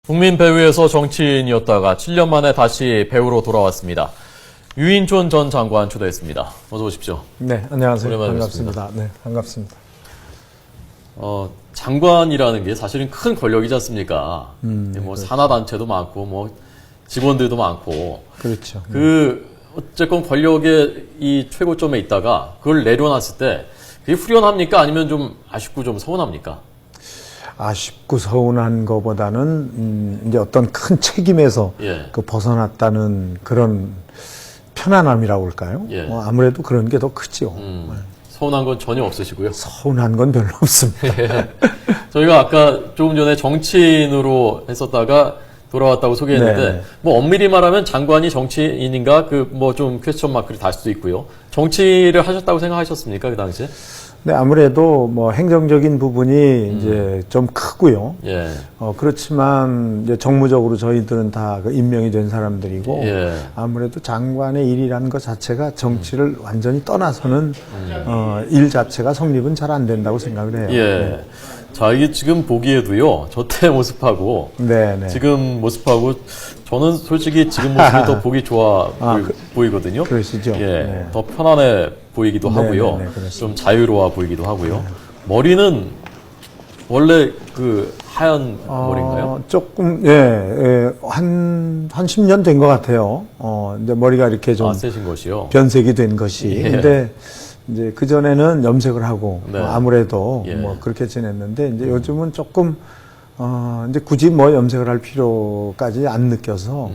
국민 배우에서 정치인이었다가 7년 만에 다시 배우로 돌아왔습니다. 유인촌 전 장관 초대했습니다. 어서 오십시오. 네, 안녕하세요. 반갑습니다. 반갑습니다. 네, 반갑습니다. 장관이라는 게 사실은 큰 권력이지 않습니까? 뭐 산하단체도 많고, 뭐 직원들도 많고. 그렇죠. 어쨌건 권력의 이 최고점에 있다가 그걸 내려놨을 때 그게 후련합니까? 아니면 좀 아쉽고 좀 서운합니까? 아쉽고 서운한 것보다는 이제 어떤 큰 책임에서 예. 벗어났다는 그런 편안함이라고 할까요? 예. 아무래도 그런 게 더 크죠. 서운한 건 전혀 없으시고요. 서운한 건 별로 없습니다. 예. 저희가 아까 조금 전에 정치인으로 했었다가 돌아왔다고 소개했는데, 네. 뭐 엄밀히 말하면 장관이 정치인인가 뭐 좀 퀘스천 마크를 달 수도 있고요. 정치를 하셨다고 생각하셨습니까, 그 당시에? 네, 아무래도 뭐 행정적인 부분이 이제 좀 크고요. 예. 그렇지만 이제 정무적으로 저희들은 다 임명이 된 사람들이고, 예. 아무래도 장관의 일이라는 것 자체가 정치를 완전히 떠나서는 일 자체가 성립은 잘 안 된다고 생각을 해요. 예. 자, 이게 지금 보기에도요, 저 때 모습하고, 네, 네. 지금 모습하고, 저는 솔직히 지금 모습이 더 보기 좋아 보이거든요. 그러시죠. 예. 네. 더 편안해 보이기도 네, 하고요. 네, 네, 좀 자유로워 보이기도 하고요. 머리는 원래 그 하얀 머리인가요? 조금, 한 10년 된 것 같아요. 이제 머리가 이렇게 좀 세신 것이요. 변색이 된 것이. 예. 근데 이제 그전에는 염색을 하고, 네. 아무래도 예. 뭐 그렇게 지냈는데, 이제 요즘은 조금, 이제 굳이 뭐 염색을 할 필요까지 안 느껴서,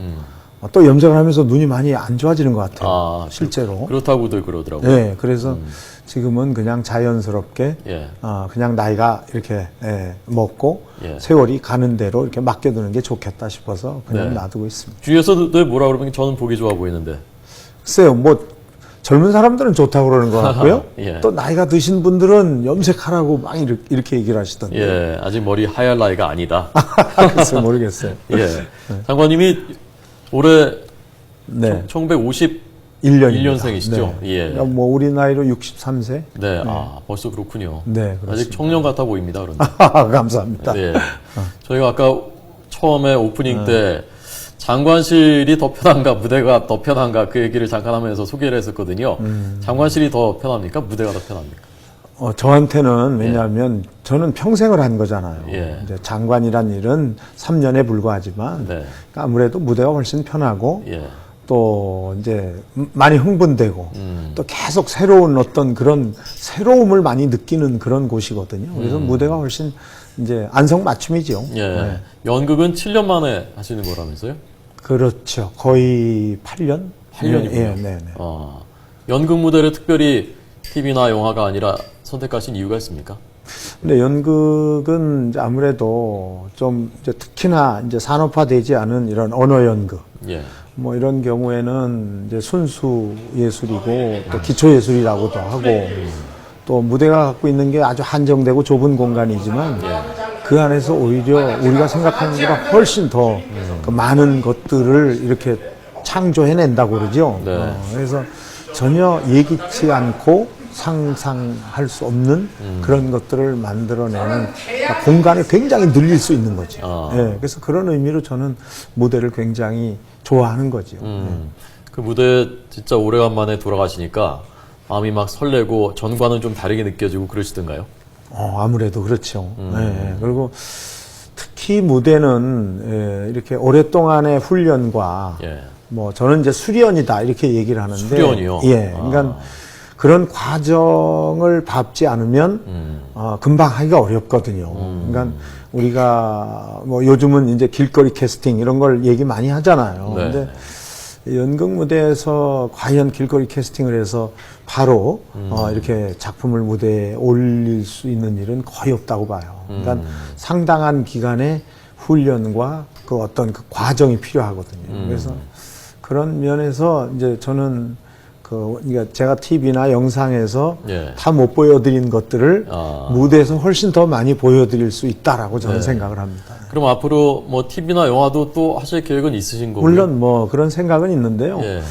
또 염색을 하면서 눈이 많이 안 좋아지는 것 같아요. 실제로. 그렇다고들 그러더라고요. 네, 그래서 지금은 그냥 자연스럽게, 예. 그냥 나이가 이렇게, 먹고, 예. 세월이 가는 대로 이렇게 맡겨두는 게 좋겠다 싶어서 그냥 네. 놔두고 있습니다. 주위에서도 뭐라 그러면 저는 보기 좋아 보이는데. 글쎄요, 뭐, 젊은 사람들은 좋다고 그러는 것 같고요. 예. 또 나이가 드신 분들은 염색하라고 막 이렇게 얘기를 하시던데. 예. 아직 머리 하얄 나이가 아니다. 글쎄 모르겠어요. 예. 장관님이 올해 네. 1951년생이시죠? 네. 예. 그러니까 뭐 우리 나이로 63세. 네. 벌써 그렇군요. 네, 아직 그렇습니다. 청년 같아 보입니다, 그런데. 감사합니다. 네. 저희가 아까 처음에 오프닝 때 장관실이 더 편한가, 무대가 더 편한가 그 얘기를 잠깐 하면서 소개를 했었거든요. 장관실이 더 편합니까? 무대가 더 편합니까? 저한테는 왜냐하면 저는 평생을 한 거잖아요. 예. 이제 장관이란 일은 3년에 불과하지만 네. 그러니까 아무래도 무대가 훨씬 편하고 예. 또 이제 많이 흥분되고 또 계속 새로운 어떤 그런 새로움을 많이 느끼는 그런 곳이거든요. 그래서 무대가 훨씬 이제 안성맞춤이죠. 예. 네. 연극은 7년 만에 하시는 거라면서요? 그렇죠. 거의 8년? 8년이군요. 네, 네, 네. 연극 무대를 특별히 TV나 영화가 아니라 선택하신 이유가 있습니까? 근데 연극은 이제 아무래도 좀 이제 특히나 이제 산업화되지 않은 이런 언어 연극. 예. 뭐 이런 경우에는 이제 순수 예술이고 또 기초 예술이라고도 하고 또 무대가 갖고 있는 게 아주 한정되고 좁은 공간이지만 그 안에서 오히려 우리가 생각하는 것보다 훨씬 더 그 많은 것들을 이렇게 창조해낸다고 그러죠. 네. 그래서 전혀 예기치 않고 상상할 수 없는 그런 것들을 만들어내는 그러니까 공간을 굉장히 늘릴 수 있는 거죠. 예, 그래서 그런 의미로 저는 무대를 굉장히 좋아하는 거죠. 그 무대 진짜 오래간만에 돌아가시니까 마음이 막 설레고 전과는 좀 다르게 느껴지고 그러시던가요? 아무래도 그렇죠. 예, 그리고 특히 무대는 이렇게 오랫동안의 훈련과 예. 뭐 저는 이제 수련이다 이렇게 얘기를 하는데 수련이요? 예, 그러니까 그런 과정을 밟지 않으면 금방 하기가 어렵거든요. 그러니까 우리가 뭐 요즘은 이제 길거리 캐스팅 이런 걸 얘기 많이 하잖아요. 네. 근데 연극 무대에서 과연 길거리 캐스팅을 해서 바로 이렇게 작품을 무대에 올릴 수 있는 일은 거의 없다고 봐요. 그러니까 상당한 기간의 훈련과 그 어떤 그 과정이 필요하거든요. 그래서 그런 면에서 이제 저는 그러니까 제가 TV나 영상에서 예. 다 못 보여드린 것들을 무대에서 훨씬 더 많이 보여드릴 수 있다라고 저는 생각을 합니다. 그럼 앞으로 뭐 TV나 영화도 또 하실 계획은 있으신 거고요? 물론 뭐 그런 생각은 있는데요. 예.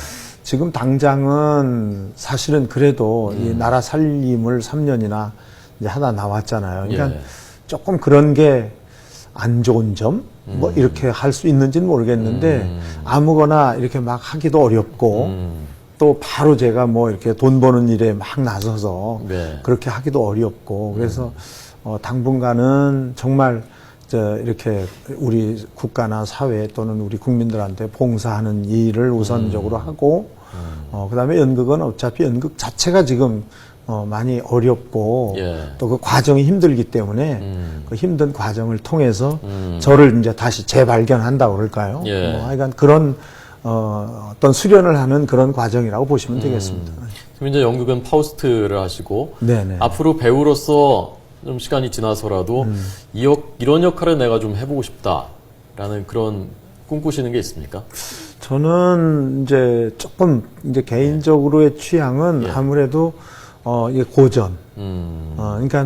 지금 당장은 사실은 그래도 이 나라 살림을 3년이나 이제 하다 나왔잖아요. 그러니까 예. 조금 그런 게 안 좋은 점, 뭐 이렇게 할 수 있는지는 모르겠는데 아무거나 이렇게 막 하기도 어렵고 또 바로 제가 뭐 이렇게 돈 버는 일에 막 나서서 네. 그렇게 하기도 어렵고 그래서 당분간은 정말 이렇게 우리 국가나 사회 또는 우리 국민들한테 봉사하는 일을 우선적으로 하고 그다음에 연극은 어차피 연극 자체가 지금 많이 어렵고 예. 또 그 과정이 힘들기 때문에 그 힘든 과정을 통해서 저를 이제 다시 재발견한다고 그럴까요? 예. 하여간 그런 어떤 수련을 하는 그런 과정이라고 보시면 되겠습니다. 지금 이제 연극은 파우스트를 하시고 네네. 앞으로 배우로서 좀 시간이 지나서라도 이런 역할을 내가 좀 해보고 싶다라는 그런 꿈꾸시는 게 있습니까? 저는 이제 조금 이제 개인적으로의 취향은 예. 아무래도 이게 고전. 그러니까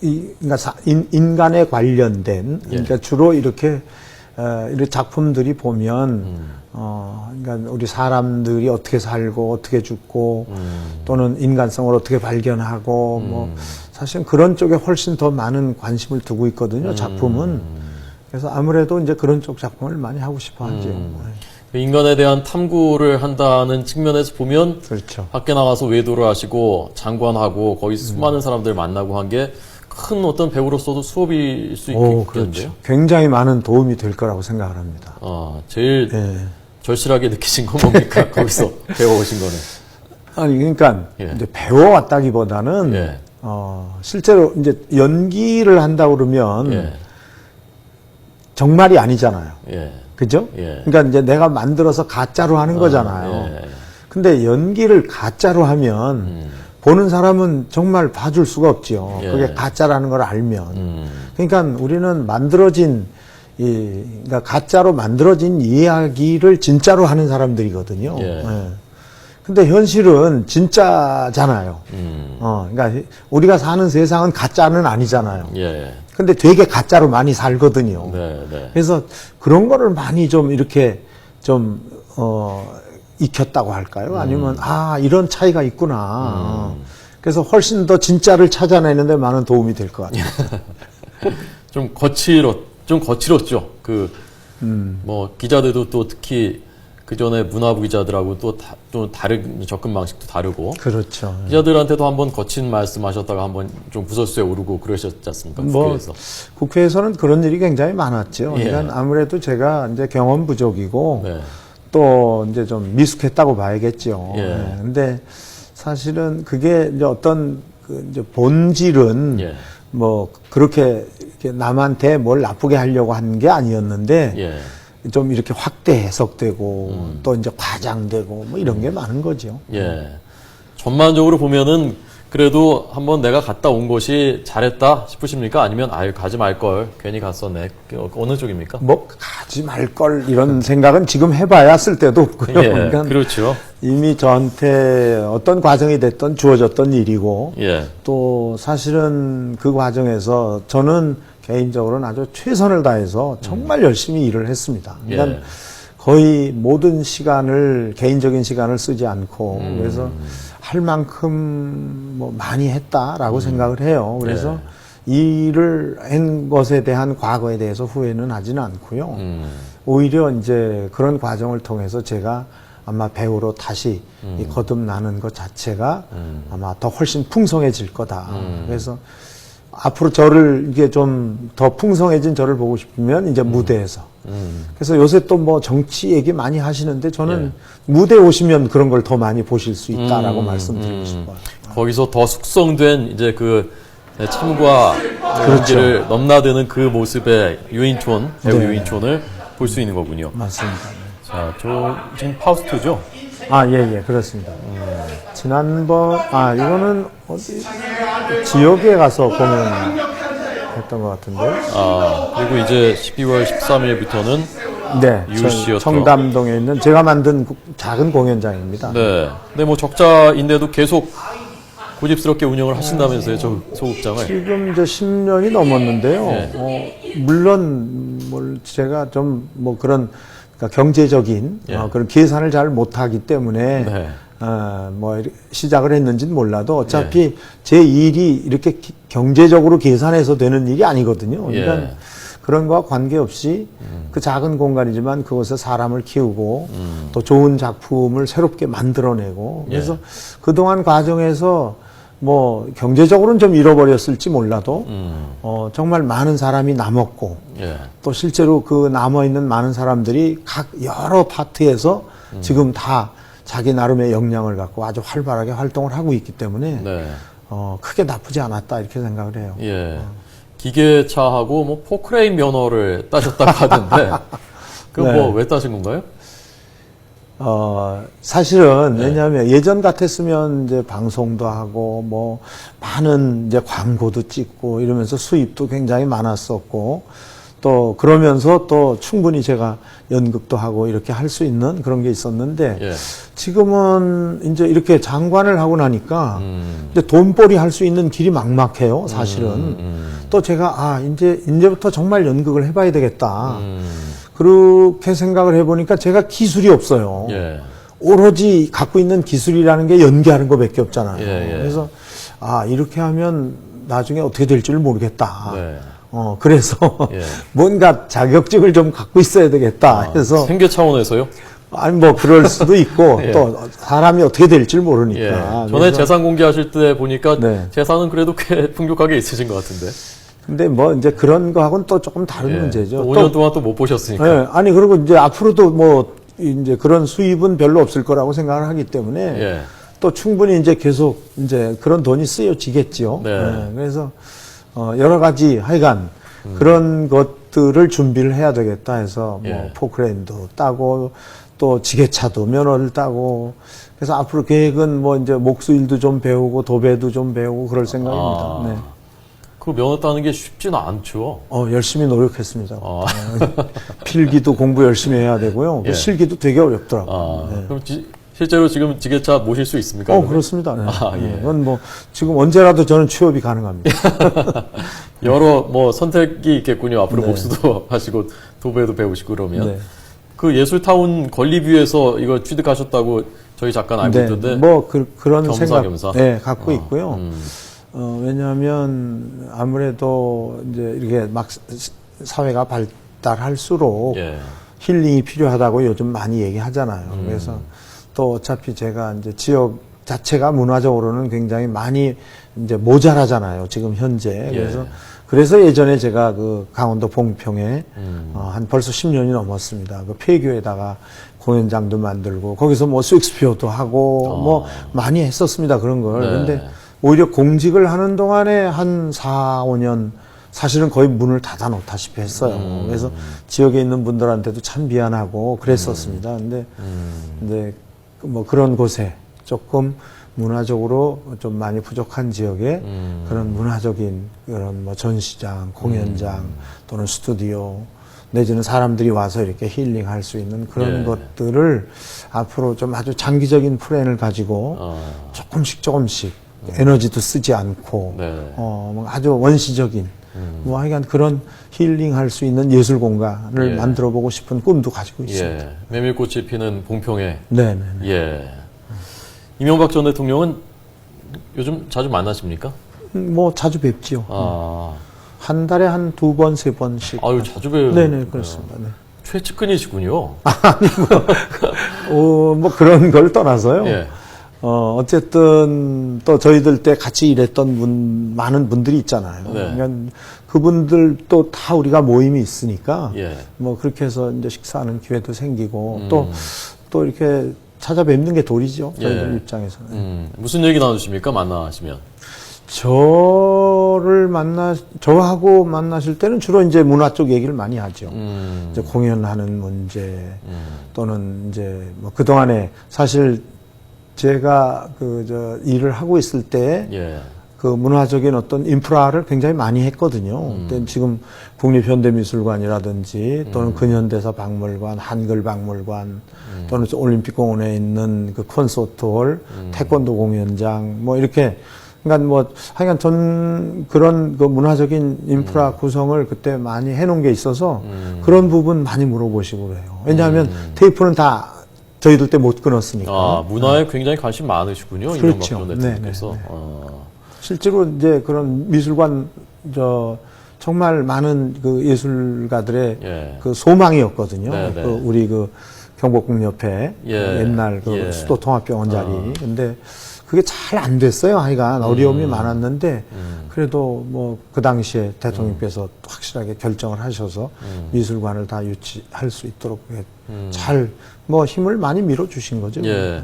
그러니까 인간에 관련된 그러니까 주로 이렇게 작품들이 보면 그러니까 우리 사람들이 어떻게 살고 어떻게 죽고 또는 인간성을 어떻게 발견하고 뭐 사실은 그런 쪽에 훨씬 더 많은 관심을 두고 있거든요. 작품은. 그래서 아무래도 이제 그런 쪽 작품을 많이 하고 싶어 하죠. 인간에 대한 탐구를 한다는 측면에서 보면 그렇죠. 밖에 나가서 외도를 하시고 장관하고 거기서 수많은 사람들 만나고 한 게 큰 어떤 배우로서도 수업일 수 있겠는데요. 그렇죠. 굉장히 많은 도움이 될 거라고 생각을 합니다. 제일 예. 절실하게 느끼신 건 뭡니까? 거기서 배워오신 거는. 아니 그러니까 예. 이제 배워왔다기보다는 예. 실제로 이제 연기를 한다 그러면 예. 정말이 아니잖아요. 예. 그죠? 예. 그러니까 이제 내가 만들어서 가짜로 하는 거잖아요. 예. 근데 연기를 가짜로 하면 보는 사람은 정말 봐줄 수가 없지요. 예. 그게 가짜라는 걸 알면. 그러니까 우리는 그러니까 가짜로 만들어진 이야기를 진짜로 하는 사람들이거든요. 예. 근데 현실은 진짜잖아요. 그러니까 우리가 사는 세상은 가짜는 아니잖아요. 예. 근데 되게 가짜로 많이 살거든요. 네, 네. 그래서 그런 거를 많이 좀 이렇게 익혔다고 할까요? 아니면 이런 차이가 있구나. 그래서 훨씬 더 진짜를 찾아내는 데 많은 도움이 될 것 같아요. 좀 거칠었죠. 뭐 기자들도 또 특히 그 전에 문화부 기자들하고 또 다른 접근 방식도 다르고. 그렇죠. 기자들한테도 한번 거친 말씀하셨다가 한번 좀 구설수에 오르고 그러셨지 않습니까? 국회에서. 국회에서는 그런 일이 굉장히 많았죠. 예. 그러니까 아무래도 제가 이제 경험 부족이고 네. 또 이제 좀 미숙했다고 봐야겠죠. 예. 근데 사실은 그게 이제 어떤 이제 본질은 예. 뭐 그렇게 이렇게 남한테 뭘 나쁘게 하려고 한 게 아니었는데 예. 좀 이렇게 확대 해석되고 또 이제 과장되고 뭐 이런 게 많은 거죠. 예. 전반적으로 보면은 그래도 한번 내가 갔다 온 것이 잘했다 싶으십니까? 아니면 가지 말걸 괜히 갔었네. 어느 쪽입니까? 뭐 가지 말 걸 이런 생각은 지금 해봐야 쓸 데도 없고요. 예. 그러니까 그렇죠. 이미 저한테 어떤 과정이 됐던 주어졌던 일이고 예. 또 사실은 그 과정에서 저는 개인적으로는 아주 최선을 다해서 정말 열심히 일을 했습니다. 그러니까 예. 거의 모든 시간을 개인적인 시간을 쓰지 않고 그래서 할 만큼 뭐 많이 했다라고 생각을 해요. 그래서 일을 한 것에 대한 과거에 대해서 후회는 하지는 않고요. 오히려 이제 그런 과정을 통해서 제가 아마 배우로 다시 이 거듭나는 것 자체가 아마 더 훨씬 풍성해질 거다. 그래서 앞으로 저를 이게 좀 더 풍성해진 저를 보고 싶으면 이제 무대에서. 그래서 요새 또 뭐 정치 얘기 많이 하시는데 저는 무대에 오시면 그런 걸 더 많이 보실 수 있다라고 말씀드리고 싶어요. 거기서 더 숙성된 이제 참과 연기를 넘나드는 그 모습의 유인촌, 배우 네. 유인촌을 볼 수 있는 거군요. 맞습니다. 자, 지금 파우스트죠? 예, 그렇습니다. 지난번, 이거는 어디, 지역에 가서 공연했던 것 같은데. 그리고 이제 12월 13일부터는 네, 유시어터. 청담동에 있는 제가 만든 작은 공연장입니다. 네. 근데 뭐 적자인데도 계속 고집스럽게 운영을 하신다면서요, 저 소극장을. 지금 이제 10년이 넘었는데요. 네. 물론 제가 좀 뭐 그런 그러니까 경제적인 예. 그런 계산을 잘 못하기 때문에 네. 뭐 시작을 했는지는 몰라도 어차피 제 일이 이렇게 경제적으로 계산해서 되는 일이 아니거든요. 그러니까 그런 거와 관계없이 그 작은 공간이지만 그곳에 사람을 키우고 또 좋은 작품을 새롭게 만들어내고 그래서 그동안 과정에서 뭐 경제적으로는 좀 잃어버렸을지 몰라도 정말 많은 사람이 남았고 또 실제로 그 남아있는 많은 사람들이 각 여러 파트에서 지금 다 자기 나름의 역량을 갖고 아주 활발하게 활동을 하고 있기 때문에 크게 나쁘지 않았다 이렇게 생각을 해요. 기계차하고 뭐 포크레인 면허를 따셨다고 하던데 그거 뭐 왜 따신 건가요? 사실은 왜냐하면 예전 같았으면 이제 방송도 하고 뭐 많은 이제 광고도 찍고 이러면서 수입도 굉장히 많았었고 또 그러면서 또 충분히 제가 연극도 하고 이렇게 할 수 있는 그런 게 있었는데 지금은 이제 이렇게 장관을 하고 나니까 이제 돈벌이 할 수 있는 길이 막막해요, 사실은. 또 제가 이제부터 정말 연극을 해봐야 되겠다. 그렇게 생각을 해보니까 제가 기술이 없어요. 오로지 갖고 있는 기술이라는 게 연기하는 것밖에 없잖아요. 그래서 이렇게 하면 나중에 어떻게 될지를 모르겠다. 그래서 뭔가 자격증을 좀 갖고 있어야 되겠다 해서. 생계 차원에서요? 아니, 뭐, 그럴 수도 있고, 또, 사람이 어떻게 될지 모르니까. 전에 재산 공개하실 때 보니까 재산은 그래도 꽤 풍족하게 있으신 것 같은데. 근데 뭐, 이제 그런 거하고는 또 조금 다른 문제죠. 5년 동안 또 못 보셨으니까. 아니, 그리고 이제 앞으로도 뭐, 이제 그런 수입은 별로 없을 거라고 생각을 하기 때문에. 또 충분히 이제 계속 이제 그런 돈이 쓰여지겠지요. 그래서, 여러 가지 하여간 그런 것들을 준비를 해야 되겠다 해서 뭐 포크레인도 따고 또 지게차도 면허를 따고 그래서 앞으로 계획은 뭐 이제 목수일도 좀 배우고 도배도 좀 배우고 그럴 생각입니다. 그 면허 따는 게 쉽지는 않죠. 열심히 노력했습니다. 필기도 공부 열심히 해야 되고요. 실기도 되게 어렵더라고요. 그럼 실제로 지금 지게차 모실 수 있습니까? 그렇습니다. 그건 뭐 지금 언제라도 저는 취업이 가능합니다. 여러 뭐 선택이 있겠군요. 앞으로 목수도 하시고 도배도 배우시고 그러면. 그 예술타운 건립위에서 이거 취득하셨다고 저희 작가는 알고 있던데. 뭐 그런 생각 겸사. 갖고 있고요. 왜냐하면 아무래도 이제 이렇게 막 사회가 발달할수록 힐링이 필요하다고 요즘 많이 얘기하잖아요. 그래서 또 어차피 제가 이제 지역 자체가 문화적으로는 굉장히 많이 이제 모자라잖아요. 지금 현재. 그래서 예전에 제가 그 강원도 봉평에 한 벌써 10년이 넘었습니다. 그 폐교에다가 공연장도 만들고 거기서 뭐 셰익스피어도 하고 뭐 많이 했었습니다. 그런 걸. 근데 오히려 공직을 하는 동안에 한 4, 5년 사실은 거의 문을 닫아 놓다시피 했어요. 그래서 지역에 있는 분들한테도 참 미안하고 그랬었습니다. 근데 뭐 그런 곳에 조금 문화적으로 좀 많이 부족한 지역에 그런 문화적인 그런 뭐 전시장, 공연장 또는 스튜디오 내지는 사람들이 와서 이렇게 힐링할 수 있는 그런 것들을 앞으로 좀 아주 장기적인 플랜을 가지고 조금씩 에너지도 쓰지 않고 뭐 아주 원시적인 뭐 하여간 그런 힐링할 수 있는 예술 공간을 만들어 보고 싶은 꿈도 가지고 있습니다. 메밀꽃이 피는 봉평에. 네네. 이명박 전 대통령은 요즘 자주 만나십니까? 뭐 자주 뵙지요. 한 달에 한 2번, 3번씩. 아유, 자주 뵈요. 네네, 그렇습니다. 최측근이시군요. 뭐 그런 걸 떠나서요. 어쨌든 또 저희들 때 같이 일했던 많은 분들이 있잖아요. 그러니까 그분들도 다 우리가 모임이 있으니까 뭐 그렇게 해서 이제 식사하는 기회도 생기고 또 이렇게 찾아뵙는 게 도리죠. 저희들 입장에서는. 무슨 얘기 나누십니까? 만나시면? 저하고 만나실 때는 주로 이제 문화 쪽 얘기를 많이 하죠. 이제 공연하는 문제 또는 이제 뭐 그동안에 사실 제가 일을 하고 있을 때 그 문화적인 어떤 인프라를 굉장히 많이 했거든요. 그때 지금 국립현대미술관이라든지 또는 근현대사 박물관, 한글박물관 또는 올림픽공원에 있는 그 콘서트홀, 태권도 공연장 뭐 이렇게 그러니까 뭐 하여간 전 그런 그 문화적인 인프라 구성을 그때 많이 해놓은 게 있어서 그런 부분 많이 물어보시고 그래요. 왜냐하면 테이프는 다 저희들 때 못 끊었으니까. 아, 문화에 굉장히 관심 많으시군요. 그렇죠. 이명박 전 대통령께서. 네. 실제로 이제 그런 미술관 정말 많은 그 예술가들의 예. 그 소망이었거든요. 네, 네. 그 우리 그 경복궁 옆에 예. 옛날 그 예. 수도통합병원 자리. 근데 그게 잘 안 됐어요. 하여간 어려움이 많았는데 그래도 뭐 그 당시에 대통령께서 확실하게 결정을 하셔서 미술관을 다 유치할 수 있도록 잘 뭐 힘을 많이 밀어주신 거죠. 예.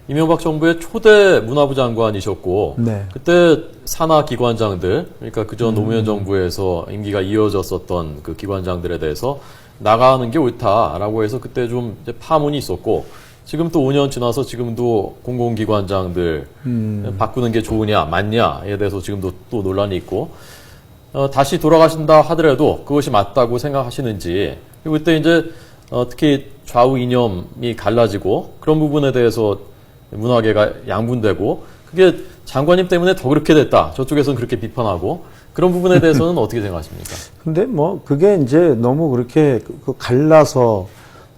이명박 정부의 초대 문화부 장관이셨고, 네. 그때 산하 기관장들, 그러니까 그전 노무현 정부에서 임기가 이어졌었던 그 기관장들에 대해서 나가는 게 옳다라고 해서 그때 좀 이제 파문이 있었고, 지금 또 5년 지나서 지금도 공공기관장들 바꾸는 게 좋으냐, 맞냐에 대해서 지금도 또 논란이 있고, 다시 돌아가신다 하더라도 그것이 맞다고 생각하시는지, 그리고 그때 이제 특히 좌우 이념이 갈라지고 그런 부분에 대해서 문화계가 양분되고 그게 장관님 때문에 더 그렇게 됐다. 저쪽에서는 그렇게 비판하고 그런 부분에 대해서는 어떻게 생각하십니까? 근데 뭐 그게 이제 너무 그렇게 갈라서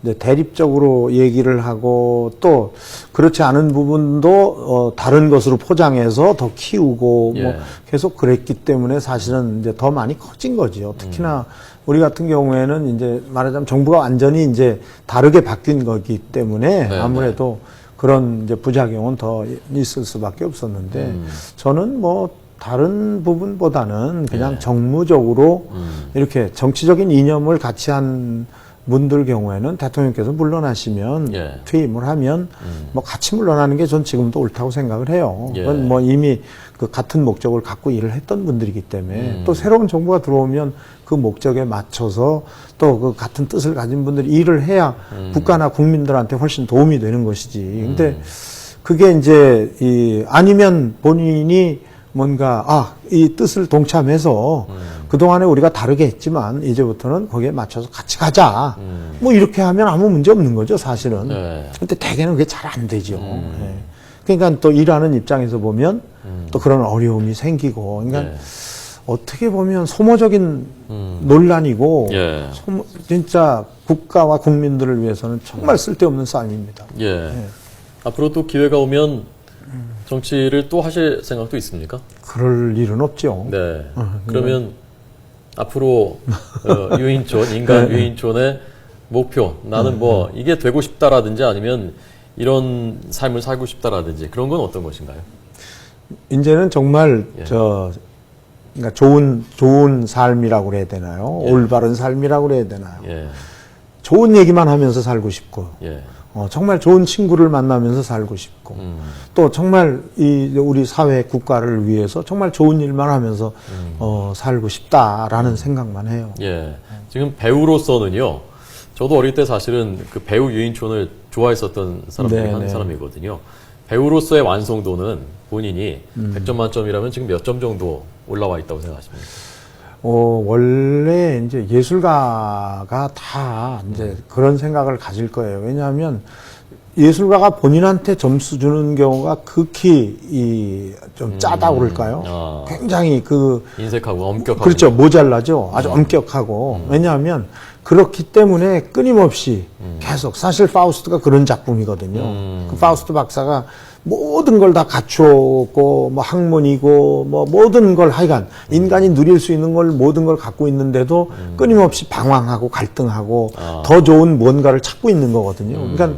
이제 대립적으로 얘기를 하고 또 그렇지 않은 부분도 다른 것으로 포장해서 더 키우고 뭐 예. 계속 그랬기 때문에 사실은 이제 더 많이 커진 거지요. 특히나 우리 같은 경우에는 이제 말하자면 정부가 완전히 이제 다르게 바뀐 거기 때문에 네, 아무래도 그런 이제 부작용은 더 있을 수밖에 없었는데 저는 뭐 다른 부분보다는 그냥 네. 정무적으로 이렇게 정치적인 이념을 같이 한 분들 경우에는 대통령께서 물러나시면 예. 퇴임을 하면 뭐 같이 물러나는 게 전 지금도 옳다고 생각을 해요. 예. 그건 뭐 이미 그 같은 목적을 갖고 일을 했던 분들이기 때문에 또 새로운 정부가 들어오면 그 목적에 맞춰서 또 그 같은 뜻을 가진 분들이 일을 해야 국가나 국민들한테 훨씬 도움이 되는 것이지. 근데 그게 이제 아니면 본인이 뭔가 이 뜻을 동참해서 그동안에 우리가 다르게 했지만 이제부터는 거기에 맞춰서 같이 가자. 뭐 이렇게 하면 아무 문제 없는 거죠, 사실은. 네. 근데 대개는 그게 잘 안 되죠. 예. 그러니까 또 일하는 입장에서 보면 또 그런 어려움이 생기고. 그러니까 네. 어떻게 보면 소모적인 논란이고 예. 진짜 국가와 국민들을 위해서는 정말 쓸데없는 싸움입니다. 예. 앞으로 또 기회가 오면 정치를 또 하실 생각도 있습니까? 그럴 일은 없죠. 네. 그러면 앞으로 유인촌, 인간 유인촌의 목표, 나는 뭐 이게 되고 싶다라든지 아니면 이런 삶을 살고 싶다라든지 그런 건 어떤 것인가요? 이제는 정말 예. 그러니까 좋은 삶이라고 그래야 되나요? 예. 올바른 삶이라고 그래야 되나요? 예. 좋은 얘기만 하면서 살고 싶고, 예. 정말 좋은 친구를 만나면서 살고 싶고, 또 정말 우리 사회 국가를 위해서 정말 좋은 일만 하면서 살고 싶다라는 생각만 해요. 예. 지금 배우로서는요. 저도 어릴 때 사실은 그 배우 유인촌을 좋아했었던 사람 중에 한 네. 사람이거든요. 배우로서의 완성도는 본인이 100점 만점이라면 지금 몇 점 정도 올라와 있다고 생각하십니까? 원래 이제 예술가가 다 이제 그런 생각을 가질 거예요. 왜냐하면 예술가가 본인한테 점수 주는 경우가 극히 좀 짜다고 그럴까요? 굉장히 인색하고 엄격하고. 그렇죠. 모자라죠. 아주 엄격하고. 왜냐하면 그렇기 때문에 끊임없이 계속 사실 파우스트가 그런 작품이거든요. 그 파우스트 박사가 모든 걸 다 갖추었고 뭐 학문이고 뭐 모든 걸 하여간 인간이 누릴 수 있는 걸 모든 걸 갖고 있는데도 끊임없이 방황하고 갈등하고 더 좋은 뭔가를 찾고 있는 거거든요. 그러니까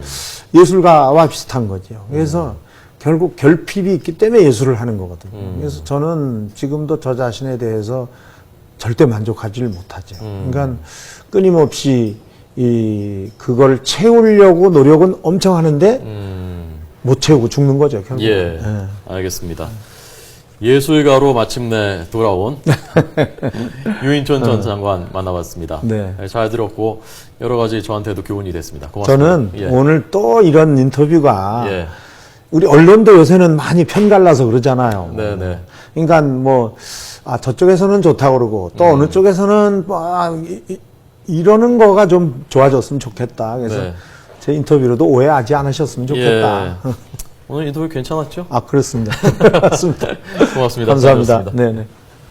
예술가와 비슷한 거죠. 그래서 결국 결핍이 있기 때문에 예술을 하는 거거든요. 그래서 저는 지금도 저 자신에 대해서 절대 만족하지를 못하죠. 그러니까 끊임없이 그걸 채우려고 노력은 엄청 하는데 못 채우고 죽는 거죠, 결국. 예, 알겠습니다. 예술가로 마침내 돌아온 유인촌 전 장관 만나봤습니다. 네. 잘 들었고 여러 가지 저한테도 교훈이 됐습니다. 고맙습니다. 저는 예. 오늘 또 이런 인터뷰가 예. 우리 언론도 요새는 많이 편갈라서 그러잖아요. 네네. 그러니까 뭐 저쪽에서는 좋다고 그러고 또 어느 쪽에서는 이러는 거가 좀 좋아졌으면 좋겠다. 그래서 네. 제 인터뷰로도 오해하지 않으셨으면 좋겠다. 예. 오늘 인터뷰 괜찮았죠? 그렇습니다. 맞습니다. 고맙습니다. 감사합니다. 잘 들었습니다. 네네.